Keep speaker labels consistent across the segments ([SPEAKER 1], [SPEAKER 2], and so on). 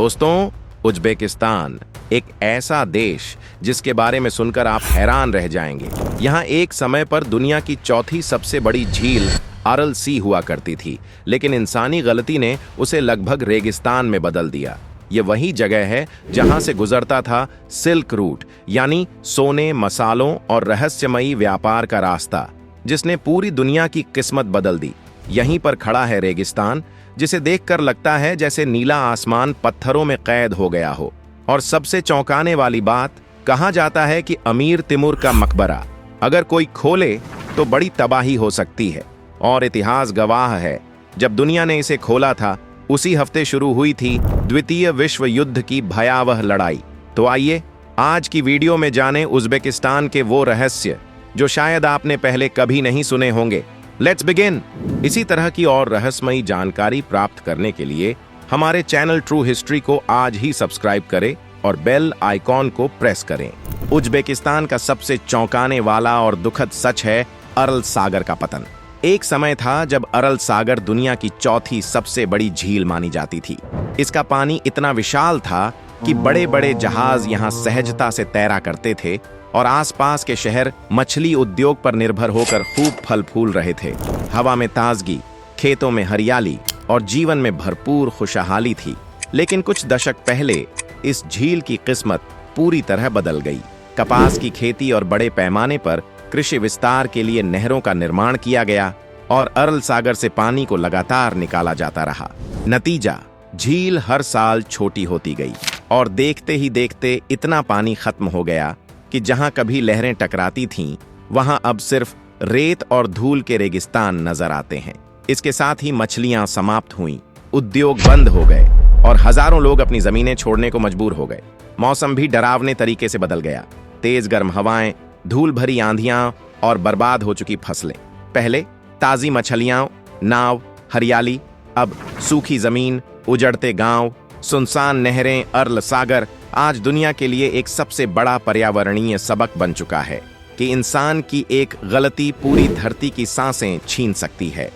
[SPEAKER 1] दोस्तों, उज्बेकिस्तान एक ऐसा देश जिसके बारे में सुनकर आप हैरान रह जाएंगे। यहाँ एक समय पर दुनिया की चौथी सबसे बड़ी झील अरल सी हुआ करती थी, लेकिन इंसानी गलती ने उसे लगभग रेगिस्तान में बदल दिया। ये वही जगह है जहां से गुजरता था सिल्क रूट, यानी सोने, मसालों और रहस्यमयी व्यापार का रास्ता, जिसने पूरी दुनिया की किस्मत बदल दी। यहीं पर खड़ा है रेगिस्तान, जिसे देखकर लगता है जैसे नीला आसमान पत्थरों में कैद हो गया हो। और सबसे चौंकाने वाली बात, कहा जाता है कि अमीर तिमुर का मकबरा अगर कोई खोले तो बड़ी तबाही हो सकती है। और इतिहास गवाह है, जब दुनिया ने इसे खोला था उसी हफ्ते शुरू हुई थी द्वितीय विश्व युद्ध की भयावह लड़ाई। तो आइए आज की वीडियो में जानें उज्बेकिस्तान के वो रहस्य जो शायद आपने पहले कभी नहीं सुने होंगे। Let's begin. इसी तरह की और रहस्यमयी जानकारी प्राप्त करने के लिए हमारे चैनल ट्रू हिस्ट्री को आज ही सब्सक्राइब करें और बेल आइकॉन को प्रेस करें। उज्बेकिस्तान का सबसे चौंकाने वाला और दुखद सच है अरल सागर का पतन। एक समय था जब अरल सागर दुनिया की चौथी सबसे बड़ी झील मानी जाती थी। इसका पानी इतना विशाल था कि बड़े बड़े जहाज यहाँ सहजता से तैरा करते थे और आसपास के शहर मछली उद्योग पर निर्भर होकर खूब फल फूल रहे थे। हवा में ताजगी, खेतों में हरियाली और जीवन में भरपूर खुशहाली थी। लेकिन कुछ दशक पहले इस झील की किस्मत पूरी तरह बदल गई। कपास की खेती और बड़े पैमाने पर कृषि विस्तार के लिए नहरों का निर्माण किया गया और अरल सागर से पानी को लगातार निकाला जाता रहा। नतीजा, झील हर साल छोटी होती गई और देखते ही देखते इतना पानी खत्म हो गया कि जहां कभी लहरें टकराती थीं, वहां अब सिर्फ रेत और धूल के रेगिस्तान नजर आते हैं। इसके साथ ही मछलियां समाप्त हुईं, उद्योग बंद हो गए और हजारों लोग अपनी जमीनें छोड़ने को मजबूर हो गए। मौसम भी डरावने तरीके से बदल गया। तेज गर्म हवाएं, धूल भरी आंधियां और बर्बाद हो चुकी फसलें। पहले ताजी मछलियां, नाव, हरियाली, अब सूखी जमीन, उजड़ते गांव, सुनसान नहरें। अरल सागर आज दुनिया के लिए एक सबसे बड़ा पर्यावरणीय सबक बन चुका है कि इंसान की एक गलती पूरी धरती की सांसें छीन सकती है।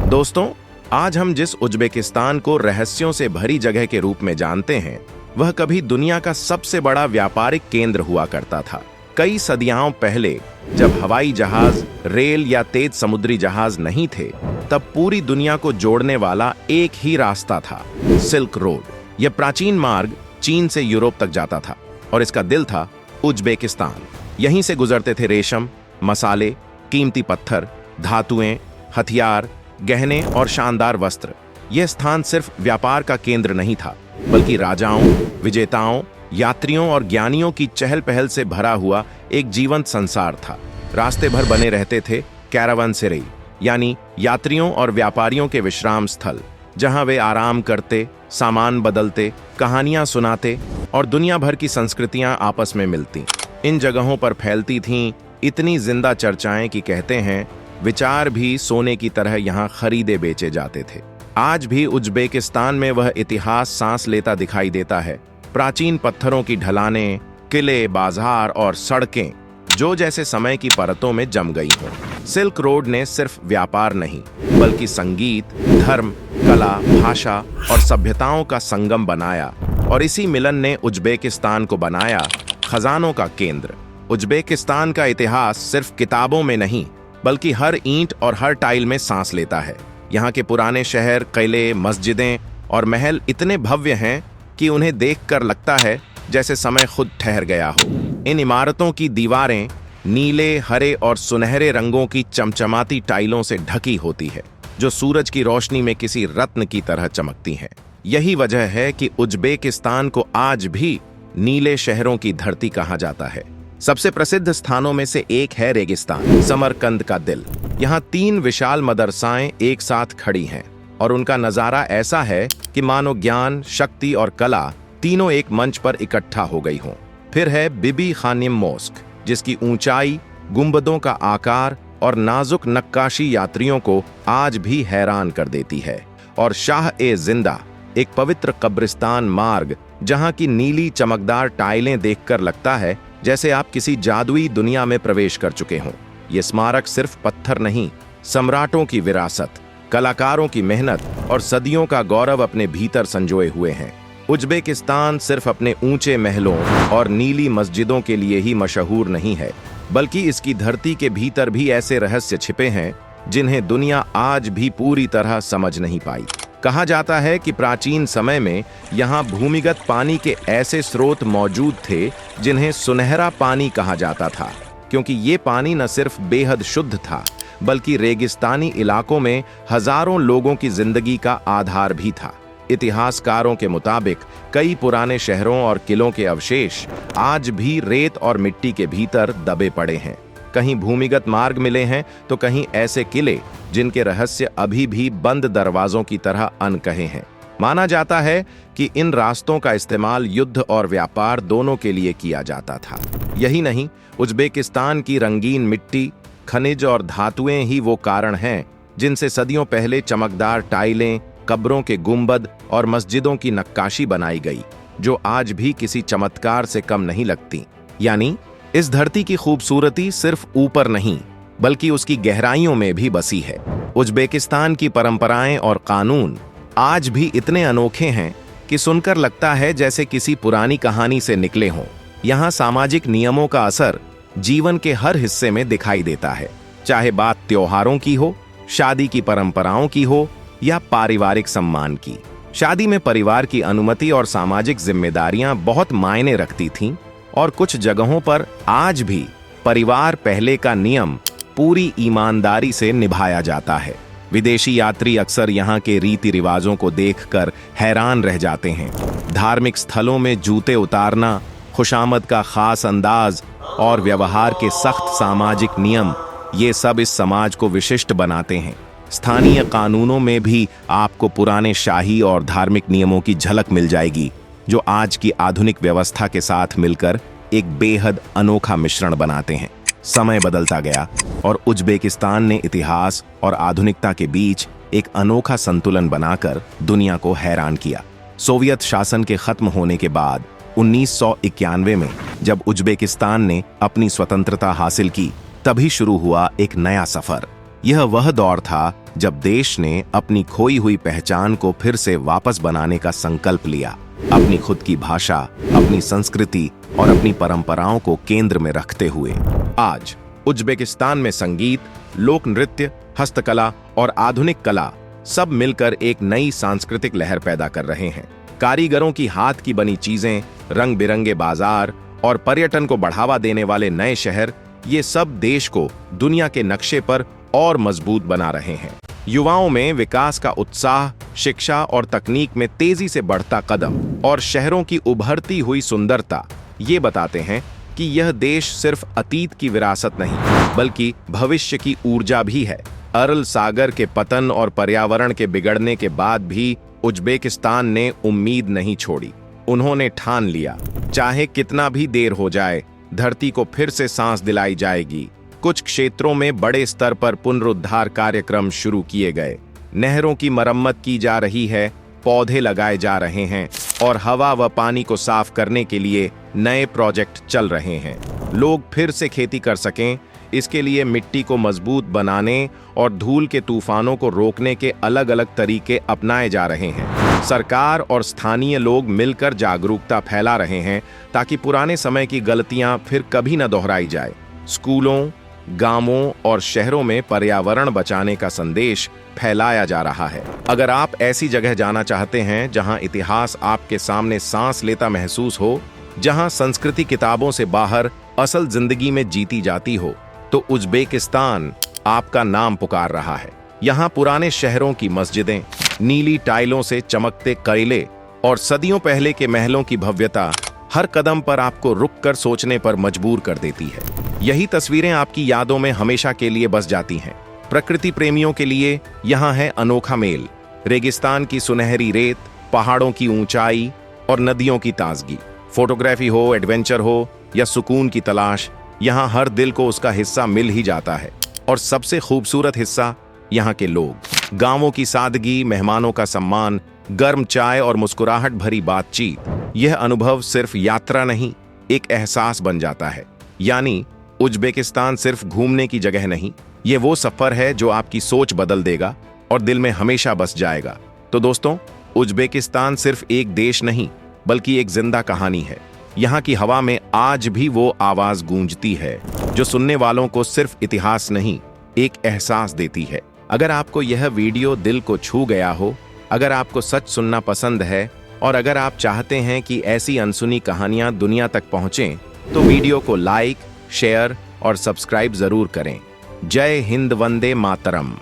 [SPEAKER 1] दोस्तों, आज हम जिस उज्बेकिस्तान को रहस्यों से भरी जगह के रूप में जानते हैं, वह कभी दुनिया का सबसे बड़ा व्यापारिक केंद्र हुआ करता था। कई सदियों पहले जब हवाई जहाज, रेल या तेज समुद्री जहाज नहीं थे, तब पूरी दुनिया को जोड़ने वाला एक ही रास्ता था, सिल्क रोड। यह प्राचीन मार्ग चीन से यूरोप तक जाता था और इसका दिल था उज्बेकिस्तान। यहीं से गुजरते थे रेशम, मसाले, कीमती पत्थर, धातुएं, हथियार, गहने और शानदार वस्त्र। यह स्थान सिर्फ व्यापार का केंद्र नहीं था, बल्कि राजाओं, विजेताओं, यात्रियों और ज्ञानियों की चहल पहल से भरा हुआ एक जीवंत संसार था। रास्ते भर बने रहते थे कैरावनसेराई, यानी यात्रियों और व्यापारियों के विश्राम स्थल, जहां वे आराम करते, सामान बदलते, कहानियां सुनाते और दुनिया भर की संस्कृतियां आपस में मिलती। इन जगहों पर फैलती थीं इतनी जिंदा चर्चाएं कि कहते हैं विचार भी सोने की तरह यहाँ खरीदे बेचे जाते थे। आज भी उज्बेकिस्तान में वह इतिहास सांस लेता दिखाई देता है। प्राचीन पत्थरों की ढलानें, किले, बाजार और सड़कें जो जैसे समय की परतों में जम गई हों। सिल्क रोड ने सिर्फ व्यापार नहीं, बल्कि संगीत, धर्म, कला, भाषा और सभ्यताओं का संगम बनाया। और इसी मिलन ने उज्बेकिस्तान को बनाया खजानों का केंद्र। उज्बेकिस्तान का इतिहास सिर्फ किताबों में नहीं, बल्कि हर ईंट और हर टाइल में सांस लेता है। यहाँ के पुराने शहर, किले, मस्जिदें और महल इतने भव्य हैं कि उन्हें देखकर लगता है जैसे समय खुद ठहर गया हो। इन इमारतों की दीवारें नीले, हरे और सुनहरे रंगों की चमचमाती टाइलों से ढकी होती है, जो सूरज की रोशनी में किसी रत्न की तरह चमकती हैं। यही वजह है कि उज्बेकिस्तान को आज भी नीले शहरों की धरती कहा जाता है। सबसे प्रसिद्ध स्थानों में से एक है रेगिस्तान, समरकंद का दिल। यहाँ 3 विशाल मदरसाएं एक साथ खड़ी हैं और उनका नजारा ऐसा है कि मानो ज्ञान, शक्ति और कला तीनों एक मंच पर इकट्ठा हो गई हों। फिर है बीबी खानिम मोस्क, जिसकी ऊंचाई, गुंबदों का आकार और नाजुक नक्काशी यात्रियों को आज भी हैरान कर देती है। और शाह ए जिंदा, एक पवित्र कब्रिस्तान मार्ग, जहां की नीली चमकदार टाइलें देखकर लगता है जैसे आप किसी जादुई दुनिया में प्रवेश कर चुके हों। ये स्मारक सिर्फ पत्थर नहीं, सम्राटों की विरासत, कलाकारों की मेहनत और सदियों का गौरव अपने भीतर संजोए हुए हैं। उज्बेकिस्तान सिर्फ अपने ऊंचे महलों और नीली मस्जिदों के लिए ही मशहूर नहीं है, बल्कि इसकी धरती के भीतर भी ऐसे रहस्य छिपे हैं जिन्हें दुनिया आज भी पूरी तरह समझ नहीं पाई। कहा जाता है कि प्राचीन समय में यहाँ भूमिगत पानी के ऐसे स्रोत मौजूद थे जिन्हें सुनहरा पानी कहा जाता था, क्योंकि ये पानी न सिर्फ बेहद शुद्ध था बल्कि रेगिस्तानी इलाकों में हजारों लोगों की जिंदगी का आधार भी था। इतिहासकारों के मुताबिक कई पुराने शहरों और किलों के अवशेष आज भी रेत और मिट्टी के भीतर दबे पड़े हैं। कहीं भूमिगत मार्ग मिले हैं तो कहीं ऐसे किले जिनके रहस्य अभी भी बंद दरवाजों की तरह अनकहे हैं। माना जाता है कि इन रास्तों का इस्तेमाल युद्ध और व्यापार दोनों के लिए किया जाता था। यही नहीं, उज्बेकिस्तान की रंगीन मिट्टी, खनिज और धातुएं ही वो कारण हैं जिनसे सदियों पहले चमकदार टाइलें, कब्रों के गुंबद और मस्जिदों की नक्काशी बनाई गई, जो आज भी किसी चमत्कार से कम नहीं लगती। यानी इस धरती की खूबसूरती सिर्फ ऊपर नहीं बल्कि उसकी गहराइयों में भी बसी है। उज्बेकिस्तान की परंपराएं और कानून आज भी इतने अनोखे हैं कि सुनकर लगता है जैसे किसी पुरानी कहानी से निकले हों। यहाँ सामाजिक नियमों का असर जीवन के हर हिस्से में दिखाई देता है, चाहे बात त्योहारों की हो, शादी की परंपराओं की हो या पारिवारिक सम्मान की। शादी में परिवार की अनुमति और सामाजिक जिम्मेदारियां बहुत मायने रखती थीं, और कुछ जगहों पर आज भी परिवार पहले का नियम पूरी ईमानदारी से निभाया जाता है। विदेशी यात्री अक्सर यहाँ के रीति रिवाजों को देखकर हैरान रह जाते हैं। धार्मिक स्थलों में जूते उतारना, खुशामद का खास अंदाज और व्यवहार के सख्त सामाजिक नियम, ये सब इस समाज को विशिष्ट बनाते हैं। स्थानीय कानूनों में भी आपको पुराने शाही और धार्मिक नियमों की झलक मिल जाएगी, जो आज की आधुनिक व्यवस्था के साथ मिलकर एक बेहद अनोखा मिश्रण बनाते हैं। समय बदलता गया और उज्बेकिस्तान ने इतिहास और आधुनिकता के बीच एक अनोखा संतुलन बनाकर दुनिया को हैरान किया। सोवियत शासन के खत्म होने के बाद 1991 में जब उज्बेकिस्तान ने अपनी स्वतंत्रता हासिल की, तभी शुरू हुआ एक नया सफर। यह वह दौर था जब देश ने अपनी खोई हुई पहचान को फिर से वापस बनाने का संकल्प लिया, अपनी खुद की भाषा, अपनी संस्कृति और अपनी परंपराओं को केंद्र में रखते हुए। आज उज्बेकिस्तान में संगीत, लोक नृत्य, हस्तकला और आधुनिक कला सब मिलकर एक नई सांस्कृतिक लहर पैदा कर रहे हैं। कारीगरों की हाथ की बनी चीजें, रंग बिरंगे बाजार और पर्यटन को बढ़ावा देने वाले नए शहर, ये सब देश को दुनिया के नक्शे पर और मजबूत बना रहे हैं। युवाओं में विकास का उत्साह, शिक्षा और तकनीक में तेजी से बढ़ता कदम और शहरों की उभरती हुई सुंदरता ये बताते हैं कि यह देश सिर्फ अतीत की विरासत नहीं बल्कि भविष्य की ऊर्जा भी है। अरल सागर के पतन और पर्यावरण के बिगड़ने के बाद भी उज्बेकिस्तान ने उम्मीद नहीं छोड़ी। उन्होंने ठान लिया, चाहे कितना भी देर हो जाए, धरती को फिर से सांस दिलाई जाएगी। कुछ क्षेत्रों में बड़े स्तर पर पुनरुद्धार कार्यक्रम शुरू किए गए, नहरों की मरम्मत की जा रही है, पौधे लगाए जा रहे हैं और हवा व पानी को साफ करने के लिए नए प्रोजेक्ट चल रहे हैं। लोग फिर से खेती कर सकें, इसके लिए मिट्टी को मजबूत बनाने और धूल के तूफानों को रोकने के अलग अलग तरीके अपनाए जा रहे हैं। सरकार और स्थानीय लोग मिलकर जागरूकता फैला रहे हैं ताकि पुराने समय की गलतियां फिर कभी न दोहराई जाए। स्कूलों, गांवों और शहरों में पर्यावरण बचाने का संदेश फैलाया जा रहा है। अगर आप ऐसी जगह जाना चाहते हैं जहां इतिहास आपके सामने सांस लेता महसूस हो, जहां संस्कृति किताबों से बाहर असल जिंदगी में जीती जाती हो, तो उज्बेकिस्तान आपका नाम पुकार रहा है। यहाँ पुराने शहरों की मस्जिदें, नीली टाइलों से चमकते किले और सदियों पहले के महलों की भव्यता हर कदम पर आपको रुककर सोचने पर मजबूर कर देती है। यही तस्वीरें आपकी यादों में हमेशा के लिए बस जाती हैं। प्रकृति प्रेमियों के लिए यहाँ है अनोखा मेल। रेगिस्तान की सुनहरी रेत, पहाड़ों की ऊंचाई और नदियों की ताजगी। फोटोग्राफी हो, एडवेंचर हो या सुकून की तलाश, यहाँ हर दिल को उसका हिस्सा मिल ही जाता है। और सबसे खूबसूरत हिस्सा यहाँ के लोग। गांवों की सादगी, मेहमानों का सम्मान, गर्म चाय और मुस्कुराहट भरी बातचीत, यह अनुभव सिर्फ यात्रा नहीं, एक एहसास बन जाता है। यानी उज्बेकिस्तान सिर्फ घूमने की जगह नहीं, ये वो सफर है जो आपकी सोच बदल देगा और दिल में हमेशा बस जाएगा। तो दोस्तों, उज्बेकिस्तान सिर्फ एक देश नहीं बल्कि एक जिंदा कहानी है। यहाँ की हवा में आज भी वो आवाज गूंजती है जो सुनने वालों को सिर्फ इतिहास नहीं, एक एहसास देती है। अगर आपको यह वीडियो दिल को छू गया हो, अगर आपको सच सुनना पसंद है और अगर आप चाहते हैं कि ऐसी अनसुनी कहानियां दुनिया तक पहुंचें, तो वीडियो को लाइक, शेयर और सब्सक्राइब जरूर करें। जय हिंद, वंदे मातरम।